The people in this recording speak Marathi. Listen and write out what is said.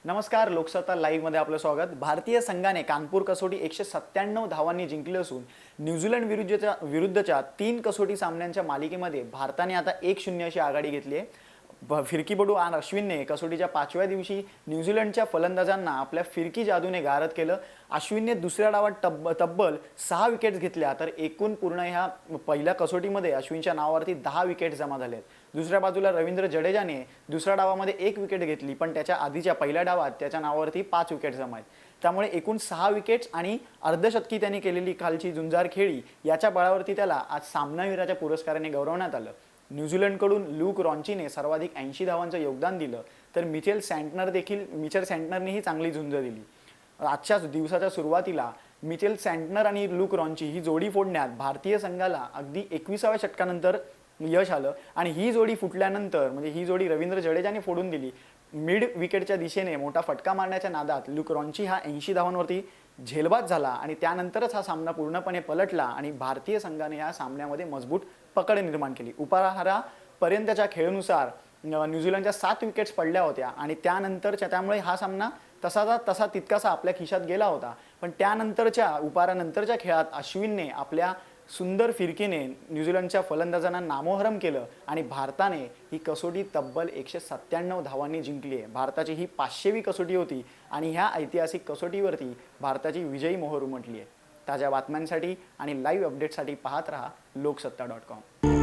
नमस्कार, लोकसत्ता लाईव्हमध्ये आपलं स्वागत. भारतीय संघाने कानपूर कसोटी 197 धावांनी जिंकली असून न्यूझीलंड विरुद्धच्या 3 कसोटी सामन्यांच्या मालिकेमध्ये भारताने आता 1-0 अशी आघाडी घेतली आहे. फिरकीपटू अश्विनने कसोटीच्या 5व्या दिवशी न्यूझीलंडच्या फलंदाजांना आपल्या फिरकी जादूने गारद केलं. अश्विनने दुसऱ्या डावात तब्बल 6 विकेट्स घेतल्या, तर एकूण पूर्ण ह्या पहिल्या कसोटीमध्ये अश्विनच्या नावावरती 10 विकेट जमा झालेत. दुसऱ्या बाजूला रवींद्र जडेजाने दुसऱ्या डावामध्ये 1 विकेट घेतली, पण त्याच्या आधीच्या पहिल्या डावात त्याच्या नावावरती 5 विकेट जमा आहेत. त्यामुळे एकूण 6 विकेट्स आणि अर्धशतकी त्यांनी केलेली कालची झुंजार खेळी याच्या बळावरती त्याला आज सामनावीराच्या पुरस्काराने गौरवण्यात आलं. न्यूझीलंडकडून ल्यूक रॉन्चीने सर्वाधिक 80 धावांचं योगदान दिलं, तर मिचेल सँटनरनेही चांगली झुंज दिली. आजच्या दिवसाच्या सुरुवातीला मिचेल सँटनर आणि ल्यूक रॉन्ची ही जोडी फोडण्यात भारतीय संघाला अगदी 21व्या षटकानंतर यश आलं आणि ही जोडी फुटल्यानंतर म्हणजे ही जोडी रवींद्र जडेजाने फोडून दिली. मिड विकेटच्या दिशेने मोठा फटका मारण्याच्या नादात ल्यूक रॉन्ची हा 80 धावांवरती झेलबाद झाला आणि त्यानंतरच हा सामना पूर्णपणे पलटला आणि भारतीय संघाने या सामन्यामध्ये मजबूत पकड निर्माण केली. उपहारापर्यंतच्या खेळानुसार न्यूझीलंडच्या 7 विकेट्स पडल्या होत्या आणि त्यामुळे हा सामना तसा तितकासा आपल्या खिशात गेला होता. पण उपहारानंतरच्या खेळात अश्विनने आपल्या सुंदर फिरकीने न्यूझीलंडच्या फलंदाजांना नामोहरम केलं आणि भारताने ही कसोटी तब्बल 197 धावांनी जिंकली आहे. भारताची ही 500वी कसोटी होती आणि ह्या ऐतिहासिक कसोटीवरती भारताची विजयी मोहोर उमटली आहे. ताज्या बातम्यांसाठी आणि लाईव्ह अपडेटसाठी पाहत रहा लोकसत्ता.com.